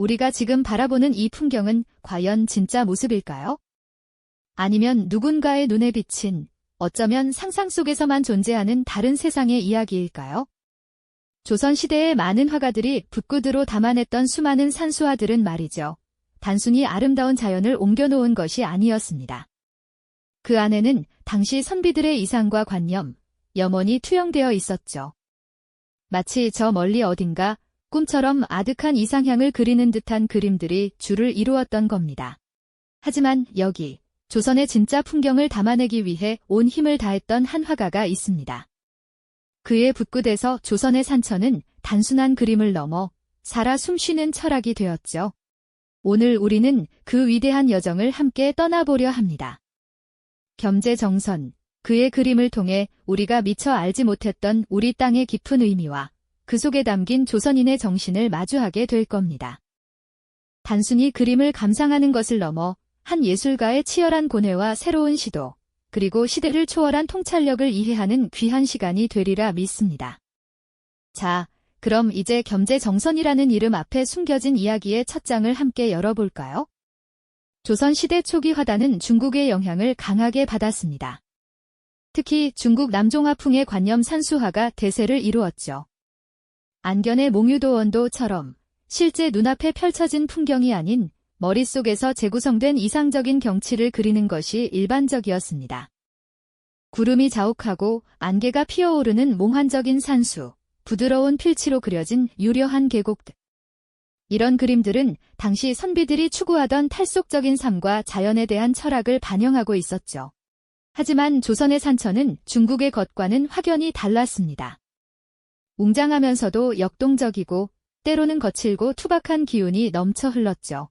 우리가 지금 바라보는 이 풍경은 과연 진짜 모습일까요? 아니면 누군가의 눈에 비친 어쩌면 상상 속에서만 존재하는 다른 세상의 이야기일까요? 조선시대의 많은 화가들이 붓구두로 담아냈던 수많은 산수화들은 말이죠. 단순히 아름다운 자연을 옮겨놓은 것이 아니었습니다. 그 안에는 당시 선비들의 이상과 관념, 염원이 투영되어 있었죠. 마치 저 멀리 어딘가 꿈처럼 아득한 이상향을 그리는 듯한 그림들이 줄을 이루었던 겁니다. 하지만 여기 조선의 진짜 풍경을 담아내기 위해 온 힘을 다했던 한 화가가 있습니다. 그의 붓끝에서 조선의 산천은 단순한 그림을 넘어 살아 숨쉬는 철학이 되었죠. 오늘 우리는 그 위대한 여정을 함께 떠나보려 합니다. 겸재정선, 그의 그림을 통해 우리가 미처 알지 못했던 우리 땅의 깊은 의미와 그 속에 담긴 조선인의 정신을 마주하게 될 겁니다. 단순히 그림을 감상하는 것을 넘어 한 예술가의 치열한 고뇌와 새로운 시도, 그리고 시대를 초월한 통찰력을 이해하는 귀한 시간이 되리라 믿습니다. 자, 그럼 이제 겸재정선이라는 이름 앞에 숨겨진 이야기의 첫 장을 함께 열어볼까요? 조선시대 초기 화단은 중국의 영향을 강하게 받았습니다. 특히 중국 남종화풍의 관념 산수화가 대세를 이루었죠. 안견의 몽유도원도처럼 실제 눈앞에 펼쳐진 풍경이 아닌 머릿속에서 재구성된 이상적인 경치를 그리는 것이 일반적이었습니다. 구름이 자욱하고 안개가 피어오르는 몽환적인 산수, 부드러운 필치로 그려진 유려한 계곡들. 이런 그림들은 당시 선비들이 추구하던 탈속적인 삶과 자연에 대한 철학을 반영하고 있었죠. 하지만 조선의 산천은 중국의 것과는 확연히 달랐습니다. 웅장하면서도 역동적이고 때로는 거칠고 투박한 기운이 넘쳐 흘렀죠.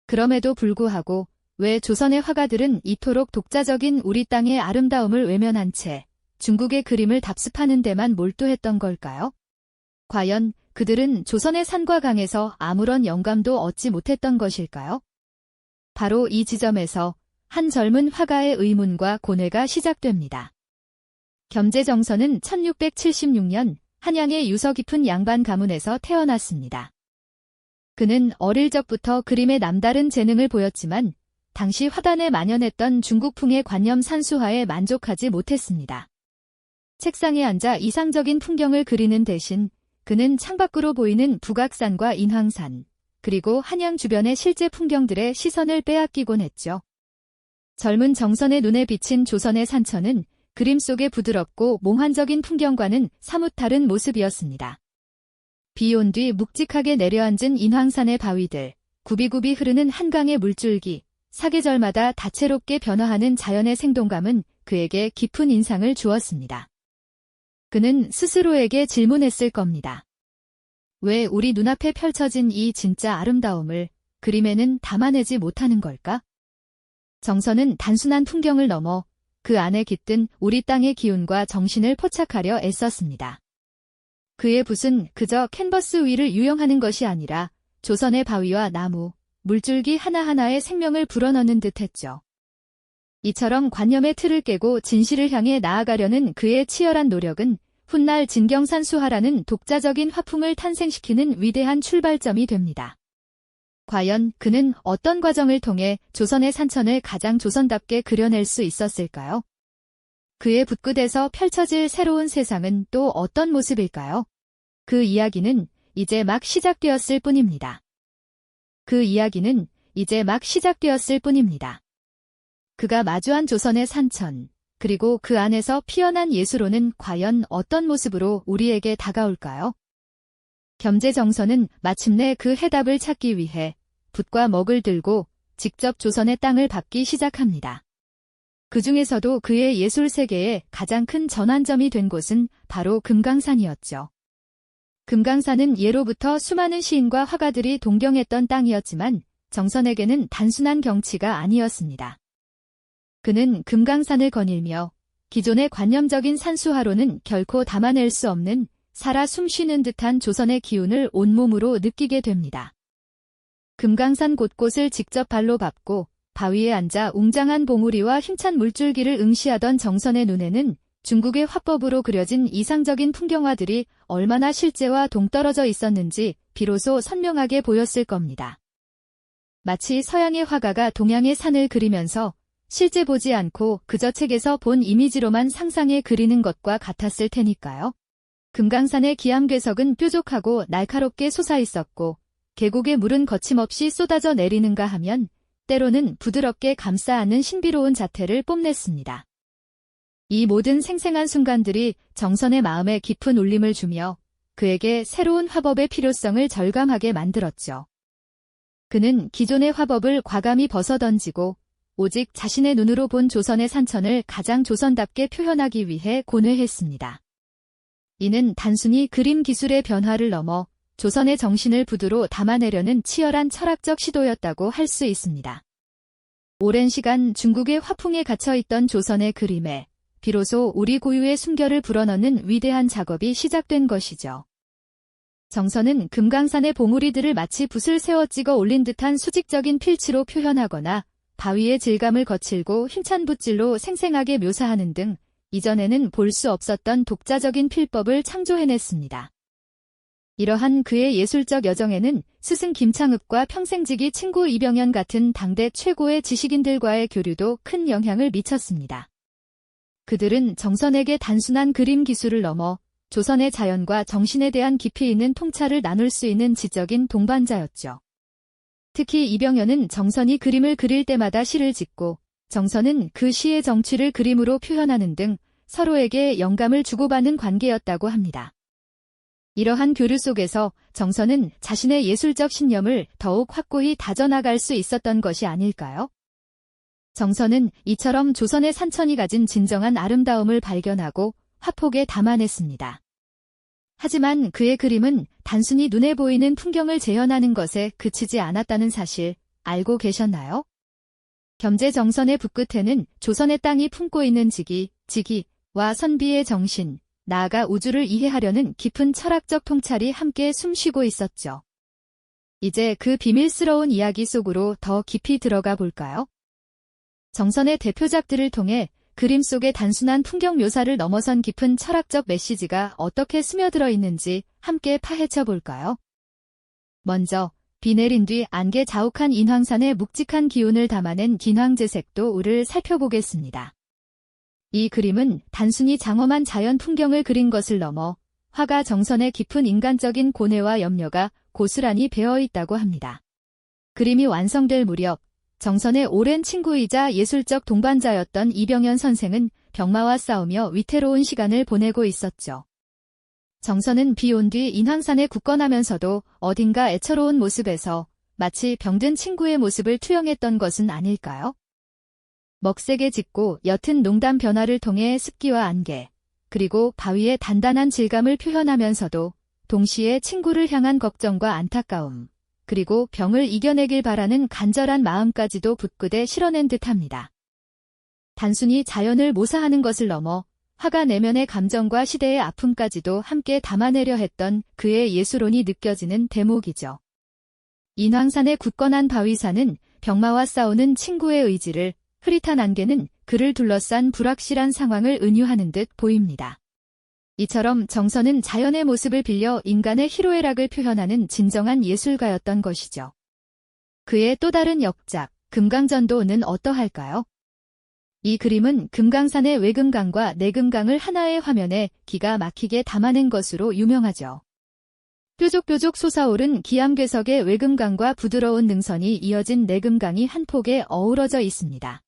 그럼에도 불구하고 왜 조선의 화가들은 이토록 독자적인 우리 땅의 아름다움을 외면한 채 중국의 그림을 답습하는 데만 몰두했던 걸까요? 과연 그들은 조선의 산과 강에서 아무런 영감도 얻지 못했던 것일까요? 바로 이 지점에서 한 젊은 화가의 의문과 고뇌가 시작됩니다. 겸재정선은 1676년 한양의 유서 깊은 양반 가문에서 태어났습니다. 그는 어릴 적부터 그림에 남다른 재능을 보였지만 당시 화단에 만연했던 중국풍의 관념 산수화에 만족하지 못했습니다. 책상에 앉아 이상적인 풍경을 그리는 대신 그는 창밖으로 보이는 북악산과 인황산, 그리고 한양 주변의 실제 풍경들의 시선을 빼앗기곤 했죠. 젊은 정선의 눈에 비친 조선의 산천은 그림 속의 부드럽고 몽환적인 풍경과는 사뭇 다른 모습이었습니다. 비 온 뒤 묵직하게 내려앉은 인황산의 바위들, 굽이굽이 흐르는 한강의 물줄기, 사계절마다 다채롭게 변화하는 자연의 생동감은 그에게 깊은 인상을 주었습니다. 그는 스스로에게 질문했을 겁니다. 왜 우리 눈앞에 펼쳐진 이 진짜 아름다움을 그림에는 담아내지 못하는 걸까? 정선은 단순한 풍경을 넘어 그 안에 깃든 우리 땅의 기운과 정신을 포착하려 애썼습니다. 그의 붓은 그저 캔버스 위를 유영하는 것이 아니라 조선의 바위와 나무, 물줄기 하나하나에 생명을 불어넣는 듯했죠. 이처럼 관념의 틀을 깨고 진실을 향해 나아가려는 그의 치열한 노력은 훗날 진경산수화라는 독자적인 화풍을 탄생시키는 위대한 출발점이 됩니다. 과연 그는 어떤 과정을 통해 조선의 산천을 가장 조선답게 그려낼 수 있었을까요? 그의 붓끝에서 펼쳐질 새로운 세상은 또 어떤 모습일까요? 그 이야기는 이제 막 시작되었을 뿐입니다. 그가 마주한 조선의 산천, 그리고 그 안에서 피어난 예술로는 과연 어떤 모습으로 우리에게 다가올까요? 겸재정선은 마침내 그 해답을 찾기 위해 붓과 먹을 들고 직접 조선의 땅을 밟기 시작합니다. 그 중에서도 그의 예술 세계에 가장 큰 전환점이 된 곳은 바로 금강산이었죠. 금강산은 예로부터 수많은 시인과 화가들이 동경했던 땅이었지만 정선에게는 단순한 경치가 아니었습니다. 그는 금강산을 거닐며 기존의 관념적인 산수화로는 결코 담아낼 수 없는 살아 숨쉬는 듯한 조선의 기운을 온몸으로 느끼게 됩니다. 금강산 곳곳을 직접 발로 밟고 바위에 앉아 웅장한 봉우리와 힘찬 물줄기를 응시하던 정선의 눈에는 중국의 화법으로 그려진 이상적인 풍경화들이 얼마나 실제와 동떨어져 있었는지 비로소 선명하게 보였을 겁니다. 마치 서양의 화가가 동양의 산을 그리면서 실제 보지 않고 그저 책에서 본 이미지로만 상상해 그리는 것과 같았을 테니까요. 금강산의 기암괴석은 뾰족하고 날카롭게 솟아있었고 계곡의 물은 거침없이 쏟아져 내리는가 하면 때로는 부드럽게 감싸 안는 신비로운 자태를 뽐냈습니다. 이 모든 생생한 순간들이 정선의 마음에 깊은 울림을 주며 그에게 새로운 화법의 필요성을 절감하게 만들었죠. 그는 기존의 화법을 과감히 벗어던지고 오직 자신의 눈으로 본 조선의 산천을 가장 조선답게 표현하기 위해 고뇌했습니다. 이는 단순히 그림 기술의 변화를 넘어 조선의 정신을 부두로 담아내려는 치열한 철학적 시도였다고 할 수 있습니다. 오랜 시간 중국의 화풍에 갇혀있던 조선의 그림에 비로소 우리 고유의 숨결을 불어넣는 위대한 작업이 시작된 것이죠. 정선은 금강산의 봉우리들을 마치 붓을 세워 찍어 올린 듯한 수직적인 필치로 표현하거나 바위의 질감을 거칠고 힘찬 붓질로 생생하게 묘사하는 등 이전에는 볼 수 없었던 독자적인 필법을 창조해냈습니다. 이러한 그의 예술적 여정에는 스승 김창읍과 평생지기 친구 이병연 같은 당대 최고의 지식인들과의 교류도 큰 영향을 미쳤습니다. 그들은 정선에게 단순한 그림 기술을 넘어 조선의 자연과 정신에 대한 깊이 있는 통찰을 나눌 수 있는 지적인 동반자였죠. 특히 이병연은 정선이 그림을 그릴 때마다 시를 짓고 정선은 그 시의 정취를 그림으로 표현하는 등 서로에게 영감을 주고받는 관계였다고 합니다. 이러한 교류 속에서 정선은 자신의 예술적 신념을 더욱 확고히 다져나갈 수 있었던 것이 아닐까요? 정선은 이처럼 조선의 산천이 가진 진정한 아름다움을 발견하고 화폭에 담아냈습니다. 하지만 그의 그림은 단순히 눈에 보이는 풍경을 재현하는 것에 그치지 않았다는 사실 알고 계셨나요? 겸재정선의 붓끝에는 조선의 땅이 품고 있는 지기와 선비의 정신, 나아가 우주를 이해하려는 깊은 철학적 통찰이 함께 숨쉬고 있었죠. 이제 그 비밀스러운 이야기 속으로 더 깊이 들어가 볼까요? 정선의 대표작들을 통해 그림 속의 단순한 풍경 묘사를 넘어선 깊은 철학적 메시지가 어떻게 스며들어 있는지 함께 파헤쳐 볼까요? 먼저 비 내린 뒤 안개 자욱한 인황산의 묵직한 기운을 담아낸 긴황제색도를 살펴보겠습니다. 이 그림은 단순히 장엄한 자연 풍경을 그린 것을 넘어 화가 정선의 깊은 인간적인 고뇌와 염려가 고스란히 배어 있다고 합니다. 그림이 완성될 무렵 정선의 오랜 친구이자 예술적 동반자였던 이병연 선생은 병마와 싸우며 위태로운 시간을 보내고 있었죠. 정선은 비 온 뒤 인황산에 굳건하면서도 어딘가 애처로운 모습에서 마치 병든 친구의 모습을 투영했던 것은 아닐까요? 먹색에 짙고 옅은 농담 변화를 통해 습기와 안개, 그리고 바위의 단단한 질감을 표현하면서도 동시에 친구를 향한 걱정과 안타까움, 그리고 병을 이겨내길 바라는 간절한 마음까지도 붓끝에 실어낸 듯합니다. 단순히 자연을 모사하는 것을 넘어 화가 내면의 감정과 시대의 아픔까지도 함께 담아내려 했던 그의 예술혼이 느껴지는 대목이죠. 인황산의 굳건한 바위산은 병마와 싸우는 친구의 의지를, 흐릿한 안개는 그를 둘러싼 불확실한 상황을 은유하는 듯 보입니다. 이처럼 정선은 자연의 모습을 빌려 인간의 희로애락을 표현하는 진정한 예술가였던 것이죠. 그의 또 다른 역작, 금강전도는 어떠할까요? 이 그림은 금강산의 외금강과 내금강을 하나의 화면에 기가 막히게 담아낸 것으로 유명하죠. 뾰족뾰족 솟아오른 기암괴석의 외금강과 부드러운 능선이 이어진 내금강이 한 폭에 어우러져 있습니다.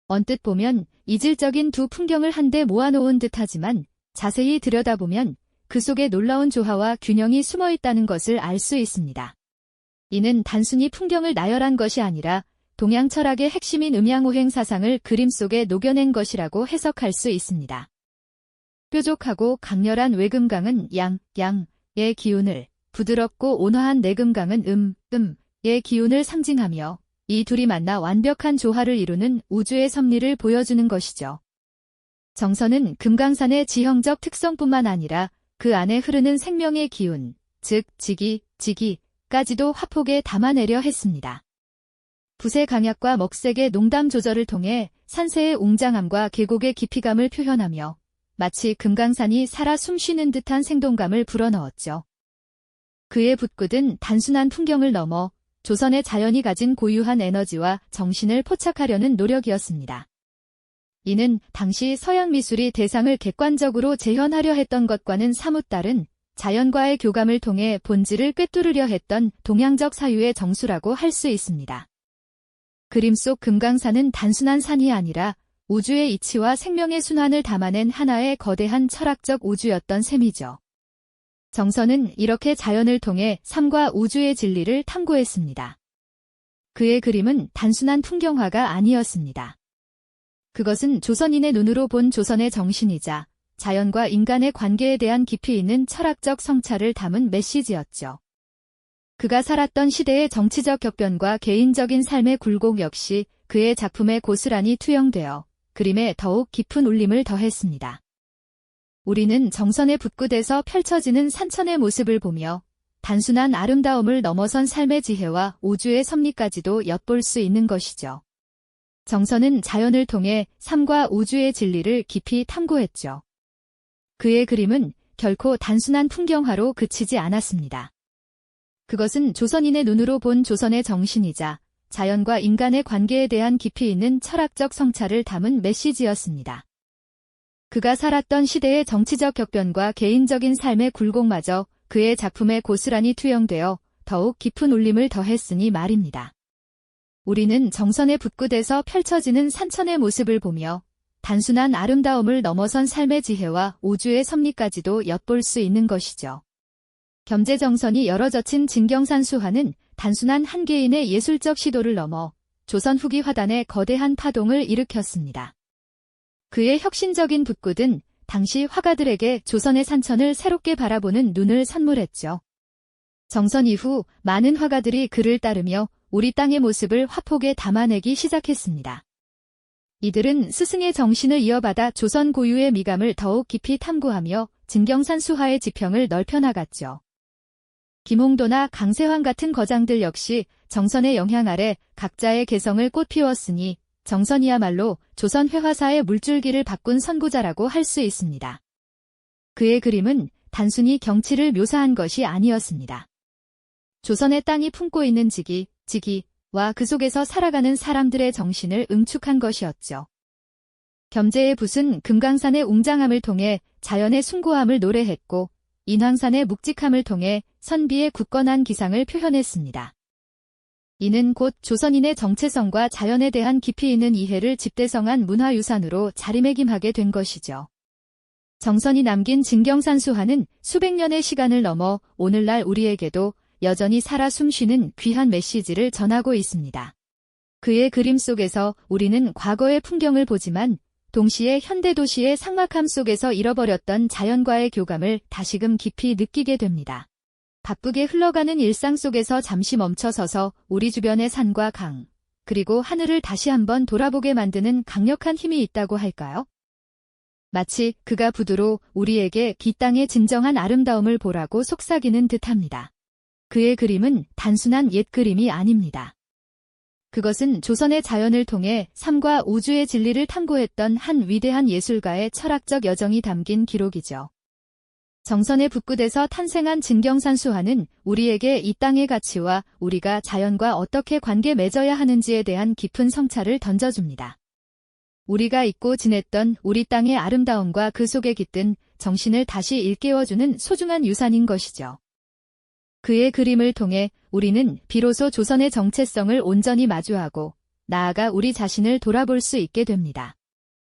언뜻 보면 이질적인 두 풍경을 한데 모아놓은 듯하지만 자세히 들여다보면 그 속에 놀라운 조화와 균형이 숨어 있다는 것을 알 수 있습니다. 이는 단순히 풍경을 나열한 것이 아니라 동양 철학의 핵심인 음양오행 사상을 그림 속에 녹여낸 것이라고 해석할 수 있습니다. 뾰족하고 강렬한 외금강은 양의 기운을, 부드럽고 온화한 내금강은 의 기운을 상징하며 이 둘이 만나 완벽한 조화를 이루는 우주의 섭리를 보여주는 것이죠. 정선은 금강산의 지형적 특성뿐만 아니라 그 안에 흐르는 생명의 기운, 즉 지기까지도 화폭에 담아내려 했습니다. 붓의 강약과 먹색의 농담 조절을 통해 산세의 웅장함과 계곡의 깊이감을 표현하며 마치 금강산이 살아 숨쉬는 듯한 생동감을 불어넣었죠. 그의 붓글은 단순한 풍경을 넘어 조선의 자연이 가진 고유한 에너지와 정신을 포착하려는 노력이었습니다. 이는 당시 서양 미술이 대상을 객관적으로 재현하려 했던 것과는 사뭇 다른 자연과의 교감을 통해 본질을 꿰뚫으려 했던 동양적 사유의 정수라고 할 수 있습니다. 그림 속 금강산은 단순한 산이 아니라 우주의 이치와 생명의 순환을 담아낸 하나의 거대한 철학적 우주였던 셈이죠. 정선은 이렇게 자연을 통해 삶과 우주의 진리를 탐구했습니다. 그의 그림은 단순한 풍경화가 아니었습니다. 그것은 조선인의 눈으로 본 조선의 정신이자 자연과 인간의 관계에 대한 깊이 있는 철학적 성찰을 담은 메시지였죠. 그가 살았던 시대의 정치적 격변과 개인적인 삶의 굴곡 역시 그의 작품에 고스란히 투영되어 그림에 더욱 깊은 울림을 더했습니다. 우리는 정선의 붓굿에서 펼쳐지는 산천의 모습을 보며 단순한 아름다움을 넘어선 삶의 지혜와 우주의 섭리까지도 엿볼 수 있는 것이죠. 정선은 자연을 통해 삶과 우주의 진리를 깊이 탐구했죠. 그의 그림은 결코 단순한 풍경화로 그치지 않았습니다. 그것은 조선인의 눈으로 본 조선의 정신이자 자연과 인간의 관계에 대한 깊이 있는 철학적 성찰을 담은 메시지였습니다. 그가 살았던 시대의 정치적 격변과 개인적인 삶의 굴곡마저 그의 작품에 고스란히 투영되어 더욱 깊은 울림을 더했으니 말입니다. 우리는 정선의 붓굿에서 펼쳐지는 산천의 모습을 보며 단순한 아름다움을 넘어선 삶의 지혜와 우주의 섭리까지도 엿볼 수 있는 것이죠. 겸재정선이 열어젖힌 진경산 수화는 단순한 한 개인의 예술적 시도를 넘어 조선 후기 화단의 거대한 파동을 일으켰습니다. 그의 혁신적인 붓굿은 당시 화가들에게 조선의 산천을 새롭게 바라보는 눈을 선물했죠. 정선 이후 많은 화가들이 그를 따르며 우리 땅의 모습을 화폭에 담아내기 시작했습니다. 이들은 스승의 정신을 이어받아 조선 고유의 미감을 더욱 깊이 탐구하며 진경산 수화의 지평을 넓혀나갔죠. 김홍도나 강세황 같은 거장들 역시 정선의 영향 아래 각자의 개성을 꽃피웠으니 정선이야말로 조선 회화사의 물줄기를 바꾼 선구자라고 할 수 있습니다. 그의 그림은 단순히 경치를 묘사한 것이 아니었습니다. 조선의 땅이 품고 있는 지기와 그 속에서 살아가는 사람들의 정신을 응축한 것이었죠. 겸재의 붓은 금강산의 웅장함을 통해 자연의 숭고함을 노래했고 인황산의 묵직함을 통해 선비의 굳건한 기상을 표현했습니다. 이는 곧 조선인의 정체성과 자연에 대한 깊이 있는 이해를 집대성한 문화유산으로 자리매김하게 된 것이죠. 정선이 남긴 진경산 수화는 수백 년의 시간을 넘어 오늘날 우리에게도 여전히 살아 숨쉬는 귀한 메시지를 전하고 있습니다. 그의 그림 속에서 우리는 과거의 풍경을 보지만 동시에 현대도시의 삭막함 속에서 잃어버렸던 자연과의 교감을 다시금 깊이 느끼게 됩니다. 바쁘게 흘러가는 일상 속에서 잠시 멈춰서서 우리 주변의 산과 강, 그리고 하늘을 다시 한번 돌아보게 만드는 강력한 힘이 있다고 할까요? 마치 그가 붓으로 우리에게 이 땅의 진정한 아름다움을 보라고 속삭이는 듯합니다. 그의 그림은 단순한 옛 그림이 아닙니다. 그것은 조선의 자연을 통해 삶과 우주의 진리를 탐구했던 한 위대한 예술가의 철학적 여정이 담긴 기록이죠. 정선의 붓굿에서 탄생한 진경산 수화는 우리에게 이 땅의 가치와 우리가 자연과 어떻게 관계 맺어야 하는지에 대한 깊은 성찰을 던져줍니다. 우리가 잊고 지냈던 우리 땅의 아름다움과 그 속에 깃든 정신을 다시 일깨워주는 소중한 유산인 것이죠. 그의 그림을 통해 우리는 비로소 조선의 정체성을 온전히 마주하고 나아가 우리 자신을 돌아볼 수 있게 됩니다.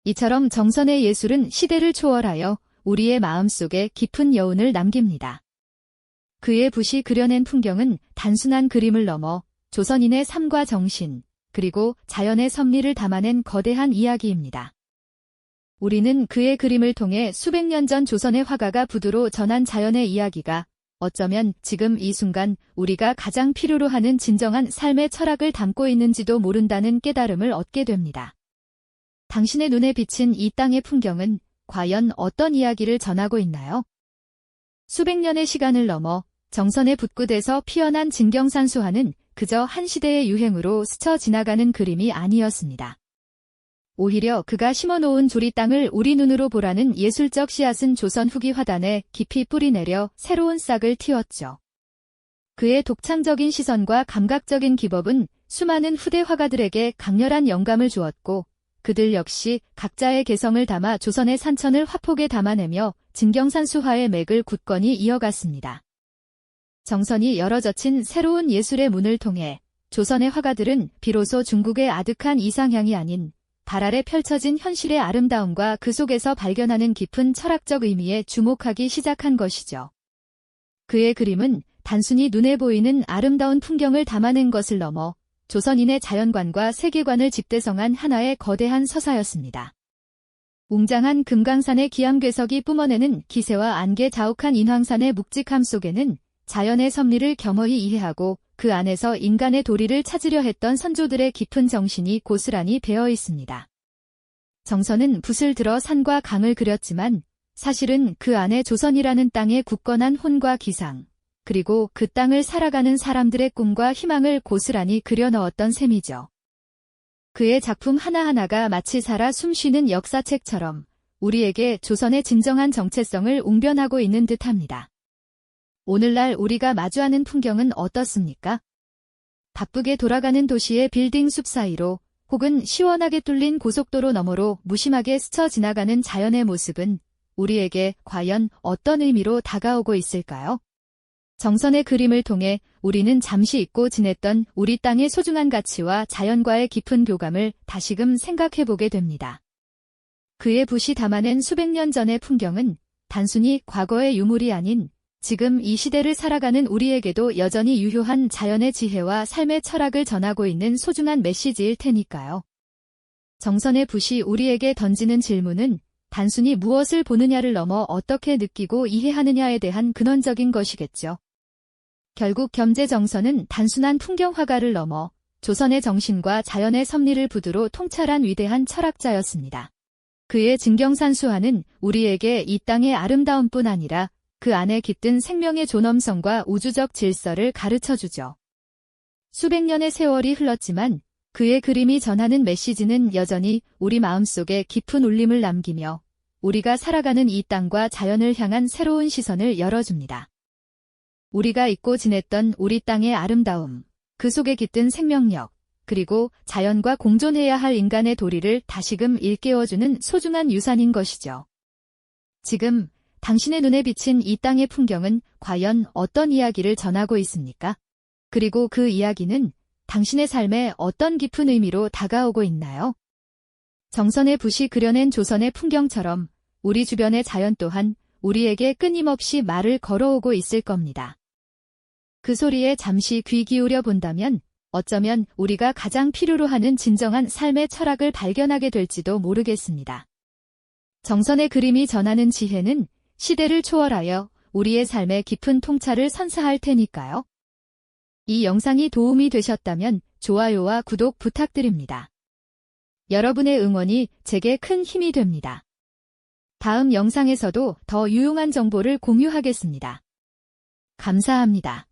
이처럼 정선의 예술은 시대를 초월하여 우리의 마음속에 깊은 여운을 남깁니다. 그의 붓이 그려낸 풍경은 단순한 그림을 넘어 조선인의 삶과 정신, 그리고 자연의 섭리를 담아낸 거대한 이야기입니다. 우리는 그의 그림을 통해 수백 년 전 조선의 화가가 붓으로 전한 자연의 이야기가 어쩌면 지금 이 순간 우리가 가장 필요로 하는 진정한 삶의 철학을 담고 있는지도 모른다는 깨달음을 얻게 됩니다. 당신의 눈에 비친 이 땅의 풍경은 과연 어떤 이야기를 전하고 있나요? 수백 년의 시간을 넘어 정선의 붓굿에서 피어난 진경산 수화는 그저 한 시대의 유행으로 스쳐 지나가는 그림이 아니었습니다. 오히려 그가 심어놓은 조리 땅을 우리 눈으로 보라는 예술적 씨앗은 조선 후기 화단에 깊이 뿌리내려 새로운 싹을 틔웠죠. 그의 독창적인 시선과 감각적인 기법은 수많은 후대 화가들에게 강렬한 영감을 주었고 그들 역시 각자의 개성을 담아 조선의 산천을 화폭에 담아내며 진경산수화의 맥을 굳건히 이어갔습니다. 정선이 열어젖힌 새로운 예술의 문을 통해 조선의 화가들은 비로소 중국의 아득한 이상향이 아닌 발 아래 펼쳐진 현실의 아름다움과 그 속에서 발견하는 깊은 철학적 의미에 주목하기 시작한 것이죠. 그의 그림은 단순히 눈에 보이는 아름다운 풍경을 담아낸 것을 넘어 조선인의 자연관과 세계관을 집대성한 하나의 거대한 서사였습니다. 웅장한 금강산의 기암괴석이 뿜어내는 기세와 안개 자욱한 인황산의 묵직함 속에는 자연의 섭리를 겸허히 이해하고 그 안에서 인간의 도리를 찾으려 했던 선조들의 깊은 정신이 고스란히 배어 있습니다. 정선은 붓을 들어 산과 강을 그렸지만 사실은 그 안에 조선이라는 땅의 굳건한 혼과 기상, 그리고 그 땅을 살아가는 사람들의 꿈과 희망을 고스란히 그려 넣었던 셈이죠. 그의 작품 하나하나가 마치 살아 숨쉬는 역사책처럼 우리에게 조선의 진정한 정체성을 웅변하고 있는 듯합니다. 오늘날 우리가 마주하는 풍경은 어떻습니까? 바쁘게 돌아가는 도시의 빌딩 숲 사이로 혹은 시원하게 뚫린 고속도로 너머로 무심하게 스쳐 지나가는 자연의 모습은 우리에게 과연 어떤 의미로 다가오고 있을까요? 정선의 그림을 통해 우리는 잠시 잊고 지냈던 우리 땅의 소중한 가치와 자연과의 깊은 교감을 다시금 생각해보게 됩니다. 그의 붓이 담아낸 수백 년 전의 풍경은 단순히 과거의 유물이 아닌 지금 이 시대를 살아가는 우리에게도 여전히 유효한 자연의 지혜와 삶의 철학을 전하고 있는 소중한 메시지일 테니까요. 정선의 붓이 우리에게 던지는 질문은 단순히 무엇을 보느냐를 넘어 어떻게 느끼고 이해하느냐에 대한 근원적인 것이겠죠. 결국 겸재정선은 단순한 풍경화가를 넘어 조선의 정신과 자연의 섭리를 부두로 통찰한 위대한 철학자였습니다. 그의 진경산수화는 우리에게 이 땅의 아름다움뿐 아니라 그 안에 깃든 생명의 존엄성과 우주적 질서를 가르쳐주죠. 수백 년의 세월이 흘렀지만 그의 그림이 전하는 메시지는 여전히 우리 마음속에 깊은 울림을 남기며 우리가 살아가는 이 땅과 자연을 향한 새로운 시선을 열어줍니다. 우리가 잊고 지냈던 우리 땅의 아름다움, 그 속에 깃든 생명력, 그리고 자연과 공존해야 할 인간의 도리를 다시금 일깨워주는 소중한 유산인 것이죠. 지금 당신의 눈에 비친 이 땅의 풍경은 과연 어떤 이야기를 전하고 있습니까? 그리고 그 이야기는 당신의 삶에 어떤 깊은 의미로 다가오고 있나요? 정선의 붓이 그려낸 조선의 풍경처럼 우리 주변의 자연 또한 우리에게 끊임없이 말을 걸어오고 있을 겁니다. 그 소리에 잠시 귀 기울여 본다면 어쩌면 우리가 가장 필요로 하는 진정한 삶의 철학을 발견하게 될지도 모르겠습니다. 정선의 그림이 전하는 지혜는 시대를 초월하여 우리의 삶의 깊은 통찰을 선사할 테니까요. 이 영상이 도움이 되셨다면 좋아요와 구독 부탁드립니다. 여러분의 응원이 제게 큰 힘이 됩니다. 다음 영상에서도 더 유용한 정보를 공유하겠습니다. 감사합니다.